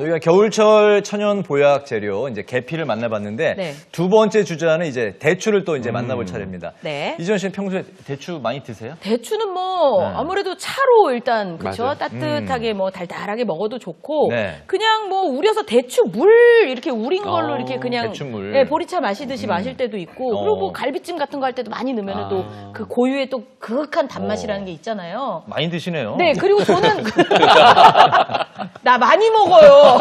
저희가 겨울철 천연 보약 재료 이제 계피를 만나봤는데 네. 두 번째 주자는 이제 대추를 또 이제 만나볼 차례입니다. 네. 이지원 씨는 평소에 대추 많이 드세요? 대추는 뭐 네. 아무래도 차로 일단 그렇죠. 맞아요. 따뜻하게 뭐 달달하게 먹어도 좋고 네. 그냥 뭐 우려서 대추 물 이렇게 우린 걸로 이렇게 그냥 대추물. 네, 보리차 마시듯이 마실 때도 있고 그리고 뭐 갈비찜 같은 거 할 때도 많이 넣으면 또 그 고유의 또 그윽한 단맛이라는 게 있잖아요. 많이 드시네요. 네, 그리고 저는 나 많이 먹어요.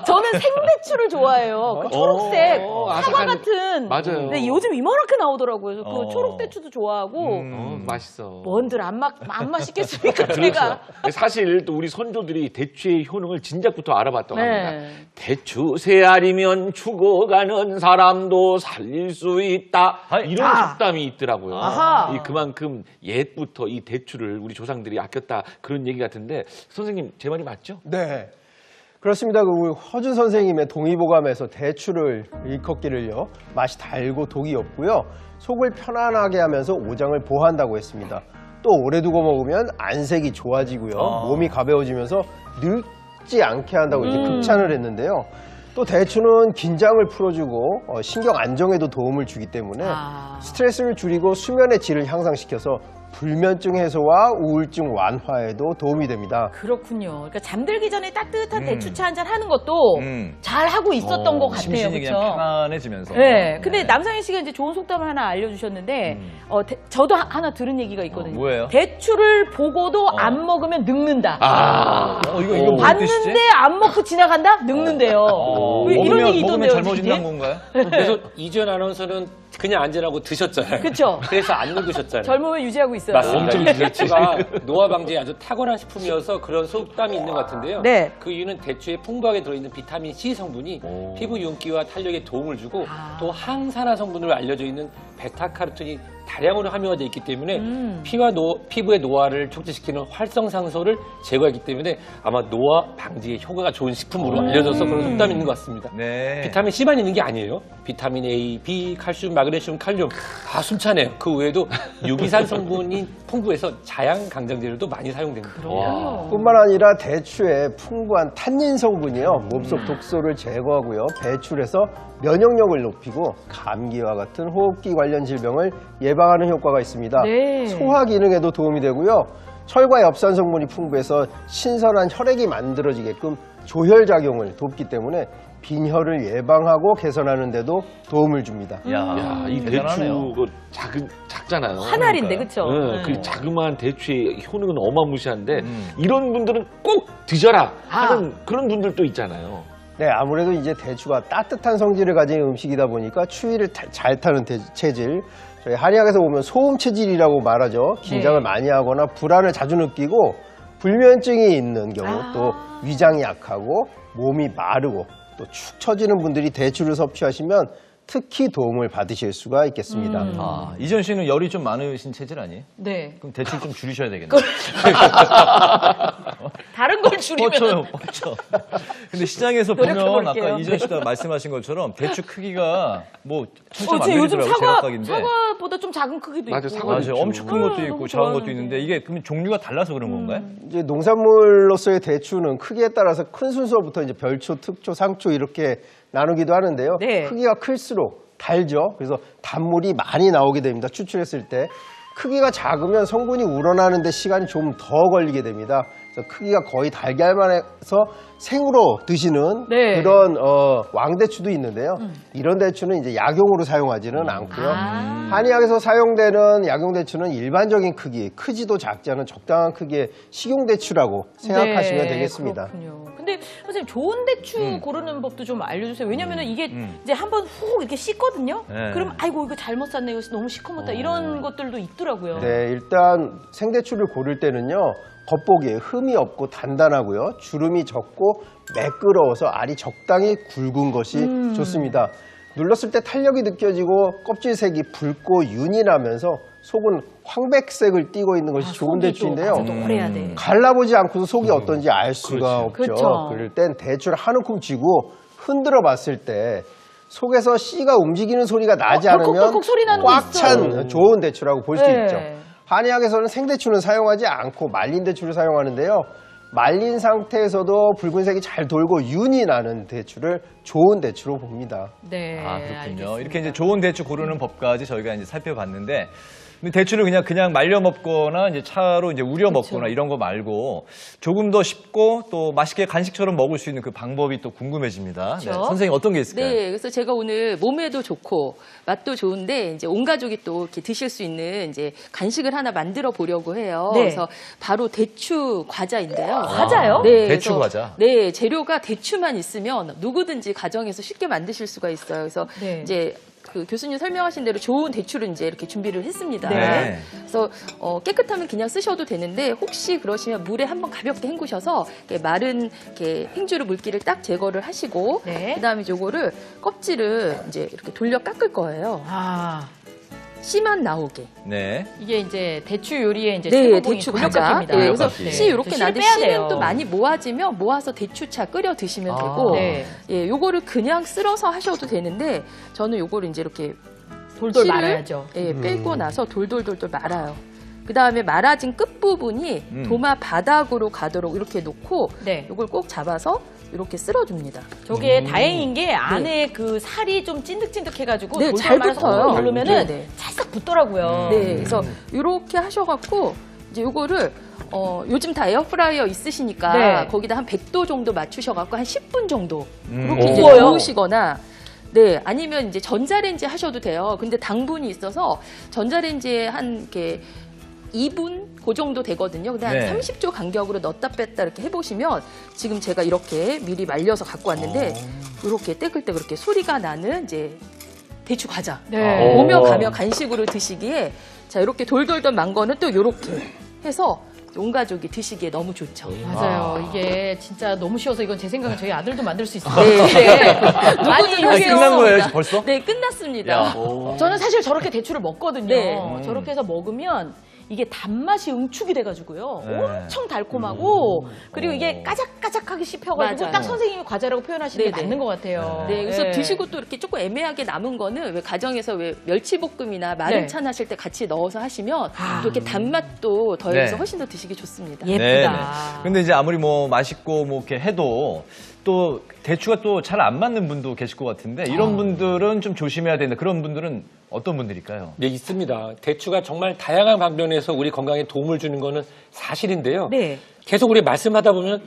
저는 생대추를 좋아해요. 그 초록색 사과 같은. 맞아요. 네, 요즘 이만하게 나오더라고요. 그 어. 초록대추도 좋아하고. 맛있어. 뭔들 안 맛있겠습니까, 제가. 사실 또 우리 선조들이 대추의 효능을 진작부터 알아봤다고 네. 합니다. 대추 세 알이면 죽어가는 사람도 살릴 수 있다. 이런 속담이 있더라고요. 아하. 그만큼 옛부터 이 대추를 우리 조상들이 아꼈다 그런 얘기 같은데 선생님 제 말이 맞죠? 네. 그렇습니다. 우리 허준 선생님의 동의보감에서 대추를 일컫기를요. 맛이 달고 독이 없고요. 속을 편안하게 하면서 오장을 보호한다고 했습니다. 또 오래 두고 먹으면 안색이 좋아지고요. 몸이 가벼워지면서 늙지 않게 한다고 이렇게 극찬을 했는데요. 또 대추는 긴장을 풀어주고 신경 안정에도 도움을 주기 때문에 스트레스를 줄이고 수면의 질을 향상시켜서 불면증 해소와 우울증 완화에도 도움이 됩니다. 그렇군요. 그러니까 잠들기 전에 따뜻한 대추차 한잔 하는 것도 잘 하고 있었던 것 같아요. 심신이 그냥 그렇죠? 편안해지면서. 네. 근데 남상현 씨가 이제 좋은 속담을 하나 알려주셨는데, 저도 하나 들은 얘기가 있거든요. 뭐예요? 대추를 보고도 안 먹으면 늙는다. 이거 무슨 뜻이지? 봤는데 안 먹고 지나간다? 늙는데요. 왜 이런 얘기 먹으면 있던데요. 젊어진다는 건가요? 그래서 이지연 아나운서는 그냥 앉으라고 드셨잖아요. 그쵸. 그래서 안 늙으셨잖아요. 젊음을 유지하고 있어요. 맞습니다. 대추가 노화 방지에 아주 탁월한 식품이어서 그런 속담이 있는 것 같은데요. 네. 그 이유는 대추에 풍부하게 들어있는 비타민 C 성분이 피부 윤기와 탄력에 도움을 주고 또 항산화 성분으로 알려져 있는 베타카로틴이 다량으로 함유되어 있기 때문에 피부의 노화를 촉진시키는 활성산소를 제거하기 때문에 아마 노화 방지에 효과가 좋은 식품으로 알려져서 그런 속담이 있는 것 같습니다. 네. 비타민 C만 있는 게 아니에요. 비타민 A, B, 칼슘, 마그네슘, 칼륨 다 숨차네요. 그 외에도 유기산 성분이 풍부해서 자양 강장제로도 많이 사용됩니다. 뿐만 아니라 대추에 풍부한 탄닌 성분이요. 몸속 독소를 제거하고요. 배출해서 면역력을 높이고 감기와 같은 호흡기 관련 질병을 예방하는 효과가 있습니다. 네. 소화 기능에도 도움이 되고요. 철과 엽산 성분이 풍부해서 신선한 혈액이 만들어지게끔 조혈 작용을 돕기 때문에 빈혈을 예방하고 개선하는 데도 도움을 줍니다. 야, 이 대단하네요. 대추 작잖아요. 한 알인데, 그쵸? 네, 그 자그마한 대추의 효능은 어마무시한데 이런 분들은 꼭 드셔라 하는 그런 분들도 있잖아요. 네, 아무래도 이제 대추가 따뜻한 성질을 가진 음식이다 보니까 추위를 잘 타는 체질. 저희 한의학에서 보면 소음 체질이라고 말하죠. 긴장을 많이 하거나 불안을 자주 느끼고 불면증이 있는 경우 또 위장이 약하고 몸이 마르고 또 축 처지는 분들이 대추를 섭취하시면 특히 도움을 받으실 수가 있겠습니다. 이지원 씨는 열이 좀 많으신 체질 아니에요? 네. 그럼 대추 좀 줄이셔야 되겠네요. 다른 걸 줄이면. 뻗쳐. 근데 시장에서 보면 노력해볼게요. 아까 이지원 씨가 말씀하신 것처럼 대추 크기가 뭐 제 요즘 천차만별이더라고요. 제각각인데. 사과보다 좀 작은 크기도 맞아요, 있고. 사과 맞아요. 엄청 큰 것도 너무 있고 작은 것도 좋아하는데. 있는데 이게 그러면 종류가 달라서 그런 건가요? 이제 농산물로서의 대추는 크기에 따라서 큰 순서부터 이제 별초, 특초, 상초 이렇게 나누기도 하는데요. 네. 크기가 클수록 달죠. 그래서 단물이 많이 나오게 됩니다. 추출했을 때. 크기가 작으면 성분이 우러나는데 시간이 좀 더 걸리게 됩니다. 그래서 크기가 거의 달걀만 해서 생으로 드시는 네. 그런 왕대추도 있는데요. 이런 대추는 이제 약용으로 사용하지는 않고요. 한의학에서 사용되는 약용대추는 일반적인 크기, 크지도 작지 않은 적당한 크기의 식용대추라고 생각하시면 되겠습니다. 그렇군요. 근데 선생님 좋은 대추 고르는 법도 좀 알려주세요. 왜냐면은 이게 이제 한번 훅 이렇게 씻거든요. 네. 그럼 아이고 이거 잘못 샀네, 이거 너무 시커멓다 이런 것들도 있더라고요. 네, 일단 생대추를 고를 때는요. 겉보기에 흠이 없고 단단하고요. 주름이 적고 매끄러워서 알이 적당히 굵은 것이 좋습니다. 눌렀을 때 탄력이 느껴지고 껍질색이 붉고 윤이 나면서 속은 황백색을 띠고 있는 것이 좋은 대추인데요. 그래야 돼. 갈라보지 않고도 속이 어떤지 알 수가 없죠. 그렇죠. 그럴 땐 대추를 한 움큼 쥐고 흔들어 봤을 때 속에서 씨가 움직이는 소리가 나지 않으면 덜컥덜컥 소리 나는 거 꽉 찬 좋은 대추라고 볼 수 네. 있죠. 한의학에서는 생대추는 사용하지 않고 말린 대추를 사용하는데요. 말린 상태에서도 붉은색이 잘 돌고 윤이 나는 대추를 좋은 대추로 봅니다. 네. 아, 그렇군요. 알겠습니다. 이렇게 이제 좋은 대추 고르는 법까지 저희가 이제 살펴봤는데, 근데 대추를 그냥 말려 먹거나 이제 차로 이제 우려 먹거나 이런 거 말고 조금 더 쉽고 또 맛있게 간식처럼 먹을 수 있는 그 방법이 또 궁금해집니다. 네, 그렇죠. 선생님 어떤 게 있을까요? 네, 그래서 제가 오늘 몸에도 좋고 맛도 좋은데 이제 온 가족이 또 이렇게 드실 수 있는 이제 간식을 하나 만들어 보려고 해요. 네. 그래서 바로 대추 과자인데요. 과자요? 네, 대추 그래서 과자. 네, 재료가 대추만 있으면 누구든지 가정에서 쉽게 만드실 수가 있어요. 그래서 네. 이제 그 교수님 설명하신 대로 좋은 대추를 이제 이렇게 준비를 했습니다. 네. 그래서 깨끗하면 그냥 쓰셔도 되는데 혹시 그러시면 물에 한번 가볍게 헹구셔서 이렇게 마른 이렇게 행주로 물기를 딱 제거를 하시고 네. 그다음에 요거를 껍질을 이제 이렇게 돌려 깎을 거예요. 아, 씨만 나오게. 네. 이게 이제 대추 요리에 이제 네, 최고봉인 대추 과자. 돌려깎기입니다. 네, 그래서 돌려깎기. 씨 이렇게 씨를 나는데 빼야 씨는 돼요. 또 많이 모아지면 모아서 대추차 끓여 드시면 아, 되고 네. 예, 요거를 그냥 쓸어서 하셔도 되는데 저는 요거를 이제 이렇게 돌돌 씨를, 말아야죠. 예, 빼고 나서 돌돌돌돌 말아요. 그 다음에 말아진 끝부분이 도마 바닥으로 가도록 이렇게 놓고 네. 요걸 꼭 잡아서 이렇게 쓸어줍니다. 저게 다행인 게 안에 그 살이 좀 찐득찐득해가지고 네, 돌돌 잘 말아서 붙어요. 누르면은 네, 네. 찰싹 붙더라고요. 네, 그래서 이렇게 하셔갖고 이제 요거를 요즘 다 에어프라이어 있으시니까 네. 거기다 한 100도 정도 맞추셔갖고 한 10분 정도 음. 이렇게 이제 구워요? 구우시거나 네, 아니면 이제 전자레인지 하셔도 돼요. 근데 당분이 있어서 전자레인지에 한 이렇게 2분 그 정도 되거든요. 근데 네. 한 30초 간격으로 넣었다 뺐다 이렇게 해보시면 지금 제가 이렇게 미리 말려서 갖고 왔는데 이렇게 떼글 때 그렇게 소리가 나는 이제 대추 과자. 네. 오며 가며 간식으로 드시기에 자 이렇게 돌돌돌 만 거는 또 이렇게 해서 온 가족이 드시기에 너무 좋죠. 맞아요. 이게 진짜 너무 쉬워서 이건 제 생각엔 저희 아들도 만들 수 있어요. 네. 아니, 누구든 아니, 이게요. 끝난 거예요, 벌써? 네, 끝났습니다. 야. 저는 사실 저렇게 대추를 먹거든요. 네. 저렇게 해서 먹으면 이게 단맛이 응축이 돼가지고요. 네. 엄청 달콤하고 그리고 이게 까작까작하게 씹혀가지고 맞아요. 딱 선생님이 과자라고 표현하시는 게 네네. 맞는 것 같아요. 네, 그래서 네. 드시고 또 이렇게 조금 애매하게 남은 거는 왜 가정에서 왜 멸치볶음이나 마른 네. 찬 하실 때 같이 넣어서 하시면 또 이렇게 단맛도 더해서 네. 훨씬 더 드시기 좋습니다. 예쁘다. 네. 근데 이제 아무리 뭐 맛있고 뭐 이렇게 해도 또 대추가 또 잘 안 맞는 분도 계실 것 같은데 이런 분들은 좀 조심해야 된다. 그런 분들은 어떤 분들일까요? 네, 있습니다. 대추가 정말 다양한 방면에서 우리 건강에 도움을 주는 거는 사실인데요. 네. 계속 우리 말씀하다 보면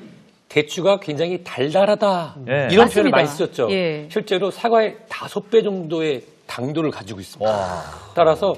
대추가 굉장히 달달하다. 네. 이런 맞습니다. 표현을 많이 쓰셨죠. 예. 실제로 사과의 5배 정도의 당도를 가지고 있습니다. 와. 따라서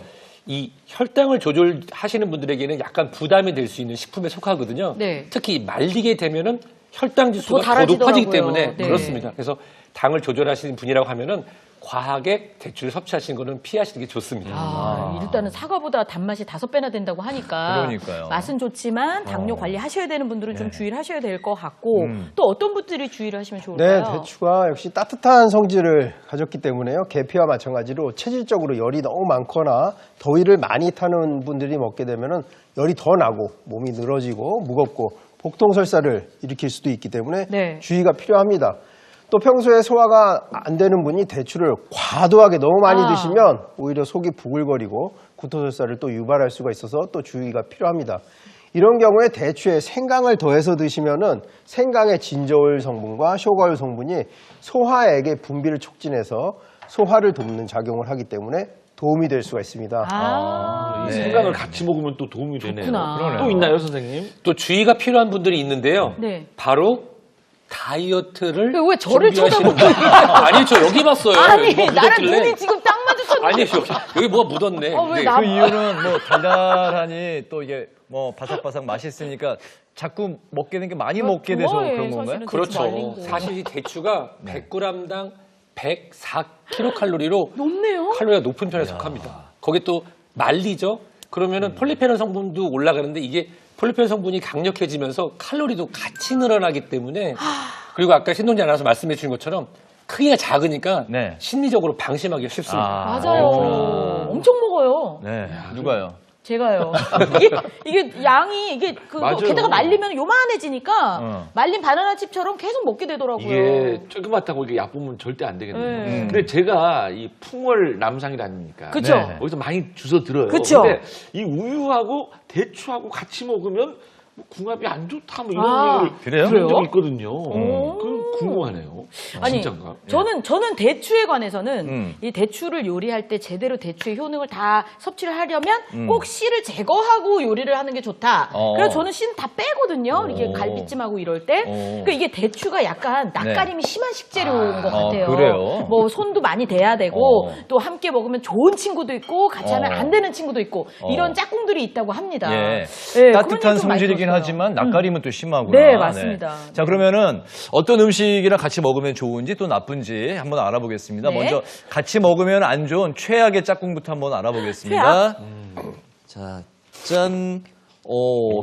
이 혈당을 조절하시는 분들에게는 약간 부담이 될 수 있는 식품에 속하거든요. 네. 특히 말리게 되면은 혈당 지수가 더 더 높아지기 달아지더라고요. 때문에 네. 그렇습니다. 그래서 당을 조절하시는 분이라고 하면은 과하게 대추를 섭취하시는 거는 피하시는 게 좋습니다. 일단은 사과보다 단맛이 5배나 된다고 하니까 그러니까요. 맛은 좋지만 당뇨 관리하셔야 되는 분들은 좀 주의를 하셔야 될 것 같고 또 어떤 분들이 주의를 하시면 네, 좋을까요? 대추가 역시 따뜻한 성질을 가졌기 때문에요. 계피와 마찬가지로 체질적으로 열이 너무 많거나 더위를 많이 타는 분들이 먹게 되면은 열이 더 나고 몸이 늘어지고 무겁고 복통설사를 일으킬 수도 있기 때문에 네. 주의가 필요합니다. 또 평소에 소화가 안 되는 분이 대추를 과도하게 너무 많이 드시면 오히려 속이 부글거리고 구토설사를 또 유발할 수가 있어서 또 주의가 필요합니다. 이런 경우에 대추에 생강을 더해서 드시면은 생강의 진저올 성분과 쇼가올 성분이 소화액의 분비를 촉진해서 소화를 돕는 작용을 하기 때문에 도움이 될 수가 있습니다. 이 네. 생강을 같이 먹으면 또 도움이 되네요. 좋구나. 그러네요. 또 있나요, 선생님? 또 주의가 필요한 분들이 있는데요. 네. 바로 다이어트를 왜 저를 준비하시는 쳐다보고 분. 아니 저 여기 봤어요. 아니 뭐 나랑 묻었길래. 눈이 지금 딱 마주쳤는데 아니 여기 뭐가 묻었네. 왜 네. 나- 그 이유는 뭐 달달하니 또 이게 뭐 바삭바삭 맛있으니까 자꾸 먹게 된 게 많이 먹게 돼서 좋아해, 그런 건가요? 사실은. 대추 말린 그렇죠. 거. 사실 이 대추가 100g당 104kcal로 높네요. 칼로리가 높은 편에 속합니다. 거기 또 말리죠. 그러면은 폴리페놀 성분도 올라가는데 이게 폴리페놀 성분이 강력해지면서 칼로리도 같이 늘어나기 때문에 그리고 아까 신동재 아나운서 말씀해 주신 것처럼 크기가 작으니까 네. 심리적으로 방심하기 쉽습니다. 맞아요. 엄청 먹어요. 네. 누가요? 제가요. 이게 양이 이게 그 맞아요. 게다가 말리면 요만해지니까 어. 말린 바나나 칩처럼 계속 먹게 되더라고요. 이게 조그맣다고 이게 얕보면 절대 안 되겠네요. 네. 근데 제가 이 풍월 남상일 아닙니까? 그쵸? 네. 거기서 많이 주워 들어요. 그쵸? 근데 이 우유하고 대추하고 같이 먹으면 궁합이 안 좋다 뭐 이런 아, 얘기를 그래요? 들은 적이 있거든요. 오. 그 궁금하네요. 아니, 진짠가? 저는 대추에 관해서는 음. 이 대추를 요리할 때 제대로 대추의 효능을 다 섭취를 하려면 꼭 씨를 제거하고 요리를 하는 게 좋다. 그래서 저는 씨는 다 빼거든요. 이렇게 갈비찜하고 이럴 때. 그러니까 이게 대추가 약간 낯가림이 심한 식재료인 것 같아요. 그래요? 뭐 손도 많이 대야 되고 또 함께 먹으면 좋은 친구도 있고 같이 하면 안 되는 친구도 있고 이런 짝꿍들이 있다고 합니다. 예. 예, 그런 따뜻한 얘기 좀 많이 성질이긴 들었어요. 하지만 낯가림은 또 심하구나. 네, 맞습니다. 자, 그러면은 어떤 음식이랑 같이 먹으면 좋은지 또 나쁜지 한번 알아보겠습니다. 네. 먼저 같이 먹으면 안 좋은 최악의 짝꿍부터 한번 알아보겠습니다. 자, 짠.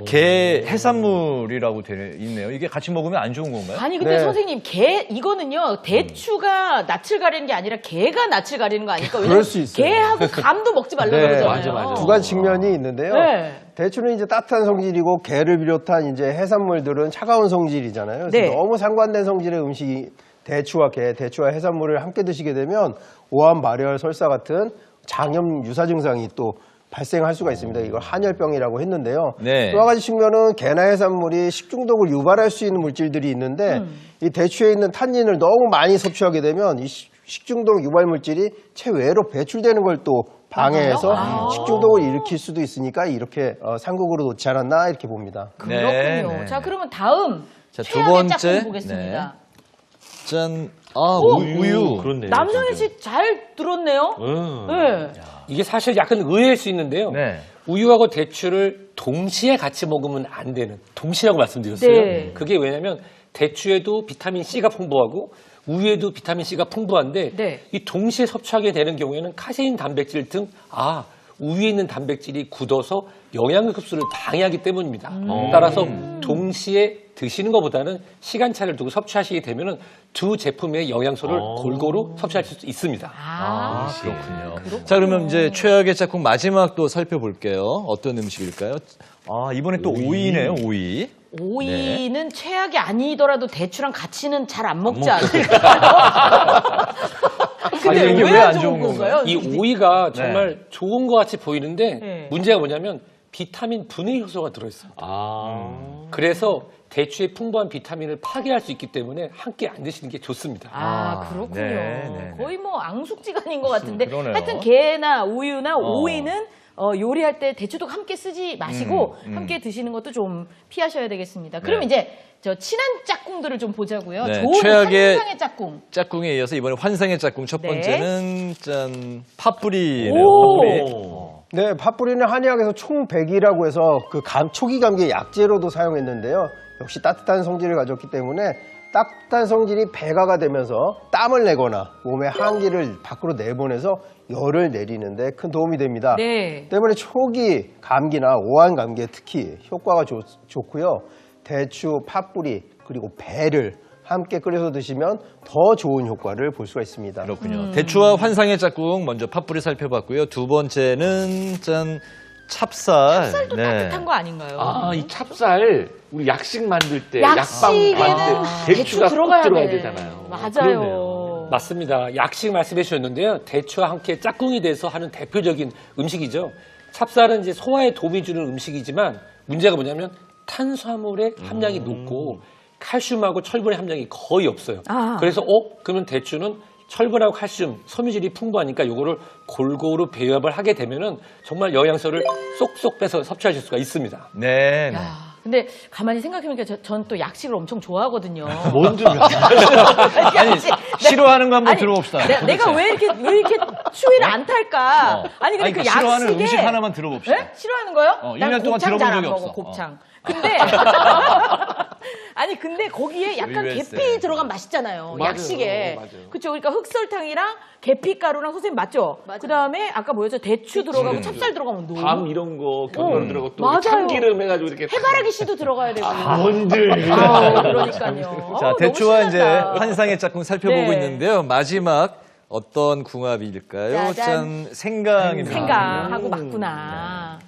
게 해산물이라고 되어 있네요. 이게 같이 먹으면 안 좋은 건가요? 아니 근데 네. 선생님 이거는요 대추가 낯을 가리는 게 아니라 게가 낯을 가리는 거 아닐까? 왜냐면 그럴 수 있어요. 게하고 감도 먹지 말라고 네, 그러잖아요. 맞아. 두 가지 측면이 있는데요. 네. 대추는 이제 따뜻한 성질이고 게를 비롯한 이제 해산물들은 차가운 성질이잖아요. 그래서 네. 너무 상반된 성질의 음식이 대추와 게, 대추와 해산물을 함께 드시게 되면 오한, 발열, 설사 같은 장염 유사 증상이 또 발생할 수가 있습니다. 이걸 한열병이라고 했는데요. 네. 또 한 가지 측면은 게나 해산물이 식중독을 유발할 수 있는 물질들이 있는데 이 대추에 있는 탄닌을 너무 많이 섭취하게 되면 이 식중독 유발 물질이 체외로 배출되는 걸 또 방해해서 식중독을 일으킬 수도 있으니까 이렇게 상극으로 놓지 않았나 이렇게 봅니다. 그렇군요. 네, 네. 자 그러면 다음 자, 두 최악의 번째. 짝꿍 보겠습니다. 짠. 우유. 그렇네요. 남성현 진짜. 씨 잘 들었네요. 네. 이게 사실 약간 의외일 수 있는데요. 네. 우유하고 대추를 동시에 같이 먹으면 안 되는, 동시라고 말씀드렸어요. 네. 그게 왜냐면 대추에도 비타민 C가 풍부하고 우유에도 비타민 C가 풍부한데 네. 이 동시에 섭취하게 되는 경우에는 카세인 단백질 등 우유에 있는 단백질이 굳어서 영양의 흡수를 방해하기 때문입니다. 따라서 동시에 드시는 것보다는 시간차를 두고 섭취하시게 되면 두 제품의 영양소를 골고루 섭취할 수 있습니다. 그렇군요. 자, 그러면 이제 최악의 짝꿍 마지막 또 살펴볼게요. 어떤 음식일까요? 이번에 또 오이네요, 오이. 오이는 최악이 아니더라도 대추랑 같이는 잘 안 먹지 않을까요? 근데 이게 왜 왜 안 안 좋은 좋은 건가요? 이 오이가 정말 좋은 것 같이 보이는데 네. 문제가 뭐냐면 비타민 분해 효소가 들어있습니다. 그래서 대추의 풍부한 비타민을 파괴할 수 있기 때문에 함께 안 드시는 게 좋습니다. 그렇군요. 네. 거의 뭐 앙숙지간인 것 같은데 그러네요. 하여튼 게나 우유나 오이는 요리할 때 대추도 함께 쓰지 마시고 함께 드시는 것도 좀 피하셔야 되겠습니다. 그럼 네. 이제 저 친한 짝꿍들을 좀 보자고요. 네, 좋은 최악의 환상의 짝꿍. 짝꿍에 이어서 이번에 환상의 짝꿍 첫 네. 번째는 짠 팥뿌리네요. 오. 팥뿌리. 네, 팥뿌리는 한의학에서 총100이라고 해서 그 초기 감기의 약재로도 사용했는데요. 역시 따뜻한 성질을 가졌기 때문에 따뜻한 성질이 배가가 되면서 땀을 내거나 몸의 한기를 밖으로 내보내서 열을 내리는데 큰 도움이 됩니다. 네. 때문에 초기 감기나 오한 감기에 특히 효과가 좋고요. 대추, 팥뿌리 그리고 배를 함께 끓여서 드시면 더 좋은 효과를 볼 수가 있습니다. 그렇군요. 대추와 환상의 짝꿍 먼저 팥뿌리 살펴봤고요. 두 번째는 짠 찹쌀. 쌀도 따뜻한 거 아닌가요? 이 찹쌀 우리 약식 만들 때 약식에는 약방 만들 때 대추가 꼭 들어가야 되잖아요. 맞아요. 그러네요. 맞습니다. 약식 말씀해 주셨는데요. 대추와 함께 짝꿍이 돼서 하는 대표적인 음식이죠. 찹쌀은 이제 소화에 도움이 주는 음식이지만 문제가 뭐냐면 탄수화물의 함량이 높고 칼슘하고 철분의 함량이 거의 없어요. 그래서 그러면 대추는 철분하고 칼슘, 섬유질이 풍부하니까 이거를 골고루 배합을 하게 되면은 정말 영양소를 쏙쏙 빼서 섭취하실 수가 있습니다. 네. 네. 근데 가만히 생각해보니까 전 또 약식을 엄청 좋아하거든요. 뭔지 아니, 싫어하는 거 한번 들어봅시다. 내가 왜 이렇게 추위를 안 탈까? 아니 근데 그러니까 그 싫어하는 약식에 음식 하나만 들어봅시다. 네? 싫어하는 거요? 1년 동안 곱창 들어본 잘 안 적이 먹어, 없어. 곱창. 근데 아니 근데 거기에 약간 의외세. 계피 들어가면 맛있잖아요. 맞아요. 약식에. 맞아요. 그렇죠. 그러니까 흑설탕이랑 계피가루랑 선생님 맞죠? 그다음에 아까 뭐였죠? 대추 들어가고 찹쌀 들어가면 너무 밤 이런 거 견과류 들어가고 또 맞아요. 참기름 해가지고 이렇게 해바라기 씨도 들어가야 되고. 뭔들 그러니까요. 자, 너무 대추와 이제 신난다. 환상의 짝꿍 살펴보고 네. 있는데요. 마지막 어떤 궁합일까요? 짜잔. 짠, 생강입니다. 생각하고 맞구나.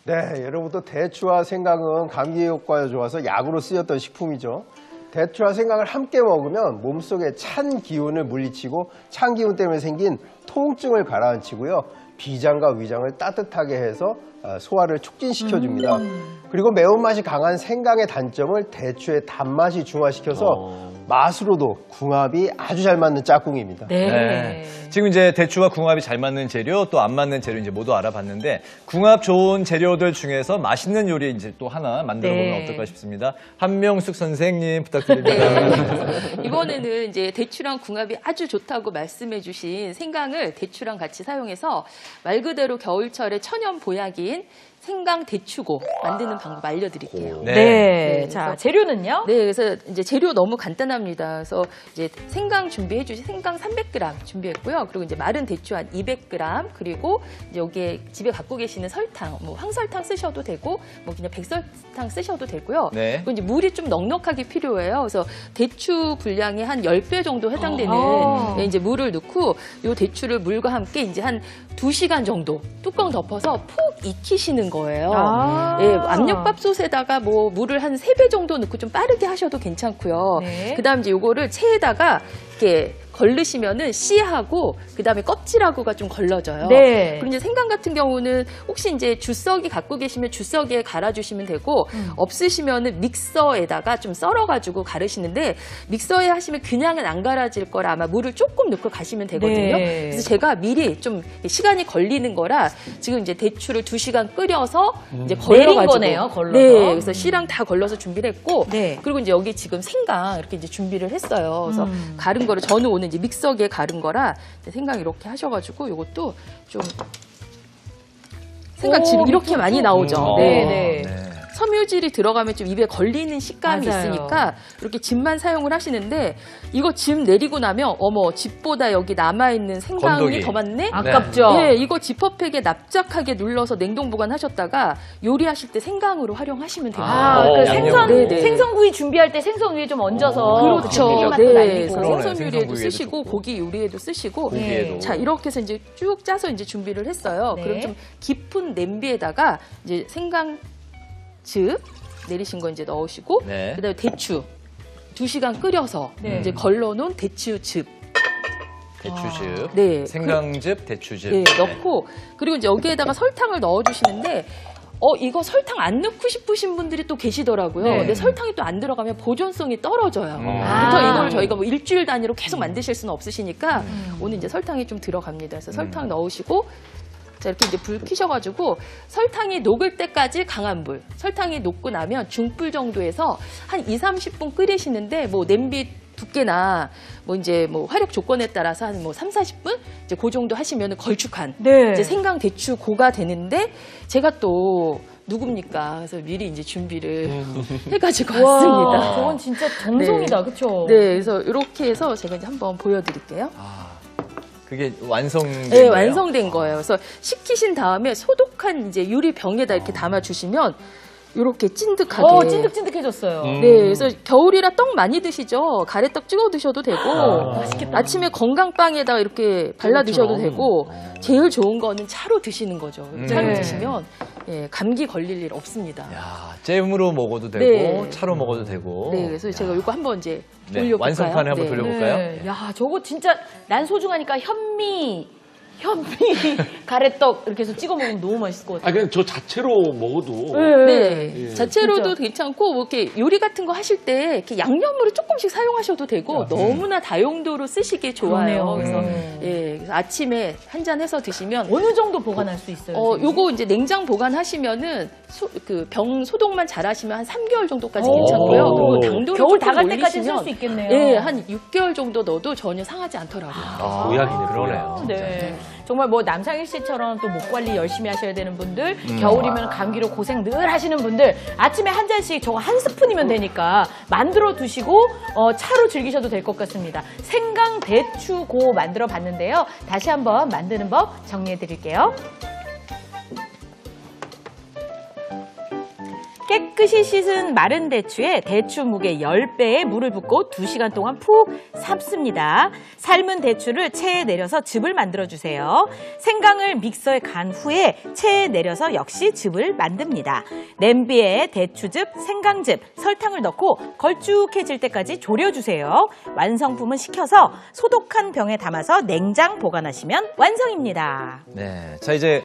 네, 여러분도 대추와 생강은 감기 효과가 좋아서 약으로 쓰였던 식품이죠. 대추와 생강을 함께 먹으면 몸속에 찬 기운을 물리치고 찬 기운 때문에 생긴 통증을 가라앉히고요. 비장과 위장을 따뜻하게 해서 소화를 촉진시켜줍니다. 그리고 매운맛이 강한 생강의 단점을 대추의 단맛이 중화시켜서 맛으로도 궁합이 아주 잘 맞는 짝꿍입니다. 네. 지금 이제 대추와 궁합이 잘 맞는 재료 또 안 맞는 재료 이제 모두 알아봤는데 궁합 좋은 재료들 중에서 맛있는 요리 이제 또 하나 만들어 보면 네. 어떨까 싶습니다. 한명숙 선생님 부탁드립니다. 이번에는 이제 대추랑 궁합이 아주 좋다고 말씀해주신 생강을 대추랑 같이 사용해서 말 그대로 겨울철의 천연 보약인 생강 대추고 만드는 방법 알려드릴게요. 네. 네. 자, 재료는요? 네, 그래서 이제 재료 너무 간단합니다. 그래서 이제 생강 준비해 주신 생강 300g 준비했고요. 그리고 이제 마른 대추 한 200g, 그리고 이제 여기에 집에 갖고 계시는 설탕, 뭐 황설탕 쓰셔도 되고, 뭐 그냥 백설탕 쓰셔도 되고요. 네. 그리고 이제 물이 좀 넉넉하게 필요해요. 그래서 대추 분량의 한 10배 정도 해당되는 네, 이제 물을 넣고 이 대추를 물과 함께 이제 한 2시간 정도 뚜껑 덮어서 푹 익히시는 거예요. 예, 압력밥솥에다가 뭐 물을 한 3배 정도 넣고 좀 빠르게 하셔도 괜찮고요. 네. 그다음 이제 요거를 체에다가 이렇게 걸르시면은 씨하고 그다음에 껍질하고가 좀 걸러져요. 네. 그리고 이제 생강 같은 경우는 혹시 이제 주석이 갖고 계시면 주석에 갈아주시면 되고 없으시면은 믹서에다가 좀 썰어가지고 가르시는데 믹서에 하시면 그냥은 안 갈아질 거라 아마 물을 조금 넣고 가시면 되거든요. 네. 그래서 제가 미리 좀 시간이 걸리는 거라 지금 이제 대추를 2시간 끓여서 이제 내린 걸러가지고 거네요, 걸러서. 네, 그래서 씨랑 다 걸러서 준비를 했고 네. 그리고 이제 여기 지금 생강 이렇게 이제 준비를 했어요. 그래서 가른 거를 저는 오늘 이제 믹서기에 가른 거라 이제 생강 이렇게 하셔가지고 이것도 좀 생강 지금 이렇게 많이 나오죠. 네, 네. 섬유질이 들어가면 좀 입에 걸리는 식감이 맞아요. 있으니까 이렇게 즙만 사용을 하시는데 이거 즙 내리고 나면 어머 즙보다 여기 남아있는 생강이 건더기. 더 많네? 아깝죠? 네, 이거 지퍼팩에 납작하게 눌러서 냉동 보관하셨다가 요리하실 때 생강으로 활용하시면 됩니다. 아, 그 양념. 생선, 네네. 생선구이 준비할 때 생선 위에 좀 얹어서 그렇죠. 네, 맛도 네, 날리고. 그래서 그러네. 생선 요리에도 생선 구이에도 쓰시고 좋고. 고기 요리에도 쓰시고 고기에도. 자 이렇게 해서 이제 쭉 짜서 이제 준비를 했어요. 네. 그럼 좀 깊은 냄비에다가 이제 생강즙 내리신 거 이제 넣으시고 네. 그다음에 대추 2시간 끓여서 네. 이제 걸러놓은 대추즙 대추즙, 네. 생강즙, 대추즙. 네, 넣고 그리고 이제 여기에다가 설탕을 넣어주시는데 이거 설탕 안 넣고 싶으신 분들이 또 계시더라고요. 네. 근데 설탕이 또 안 들어가면 보존성이 떨어져요. 아. 그래서 이걸 저희가 뭐 일주일 단위로 계속 만드실 수는 없으시니까 오늘 이제 설탕이 좀 들어갑니다. 그래서 설탕 넣으시고 자, 이렇게 이제 불 켜셔가지고 설탕이 녹을 때까지 강한 불, 설탕이 녹고 나면 중불 정도에서 한 2, 30분 끓이시는데 뭐 냄비 두께나 뭐 이제 뭐 화력 조건에 따라서 한 뭐 3, 40분 이제 그 정도 하시면 걸쭉한 네. 이제 생강 대추 고가 되는데 제가 또 누굽니까? 그래서 미리 이제 준비를 해가지고 와, 왔습니다. 저건 진짜 정성이다, 그쵸? 네, 그래서 이렇게 해서 제가 이제 한번 보여드릴게요. 그게 완성된 네, 거예요? 완성된 거예요. 그래서 식히신 다음에 소독한 이제 유리병에다 이렇게 담아주시면 이렇게 찐득하게. 찐득찐득해졌어요. 네, 그래서 겨울이라 떡 많이 드시죠. 가래떡 찍어 드셔도 되고, 맛있겠다. 아침에 건강빵에다가 이렇게 발라 드셔도 되고, 제일 좋은 거는 차로 드시는 거죠. 차로 네. 드시면 예, 감기 걸릴 일 없습니다. 야, 잼으로 먹어도 되고 네. 차로 먹어도 되고. 네, 그래서 제가 이거 한번 이제 네, 돌려볼까요? 완성판에 한번 네. 돌려볼까요? 네. 야, 저거 진짜 난 소중하니까 현미 가래떡 이렇게 해서 찍어 먹으면 너무 맛있을 것 같아요. 아 그냥 저 자체로 먹어도 네, 자체로도 진짜. 괜찮고 뭐 이렇게 요리 같은 거 하실 때 이렇게 양념으로 조금씩 사용하셔도 되고 너무나 다용도로 쓰시기 좋아요. 그러네요. 그래서 예, 그래서 아침에 한 잔 해서 드시면 어느 정도 보관할 수 있어요? 지금? 요거 이제 냉장 보관하시면은 그 병 소독만 잘하시면 한 3개월 정도까지 오. 괜찮고요. 그리고 당도를 겨울 조금 다 갈 때까지 올리시면 쓸 수 있겠네요. 예, 한 6개월 정도 넣어도 전혀 상하지 않더라고요. 보약이네, 그러네요. 네. 정말 뭐 남상일 씨처럼 또 목 관리 열심히 하셔야 되는 분들, 겨울이면 감기로 고생 늘 하시는 분들, 아침에 한 잔씩 저거 한 스푼이면 되니까 만들어 두시고 차로 즐기셔도 될 것 같습니다. 생강 대추고 만들어 봤는데요. 다시 한번 만드는 법 정리해 드릴게요. 깨끗이 씻은 마른 대추에 대추 무게 10배의 물을 붓고 2시간 동안 푹 삶습니다. 삶은 대추를 체에 내려서 즙을 만들어주세요. 생강을 믹서에 간 후에 체에 내려서 역시 즙을 만듭니다. 냄비에 대추즙, 생강즙, 설탕을 넣고 걸쭉해질 때까지 졸여주세요. 완성품은 식혀서 소독한 병에 담아서 냉장 보관하시면 완성입니다. 네. 자, 이제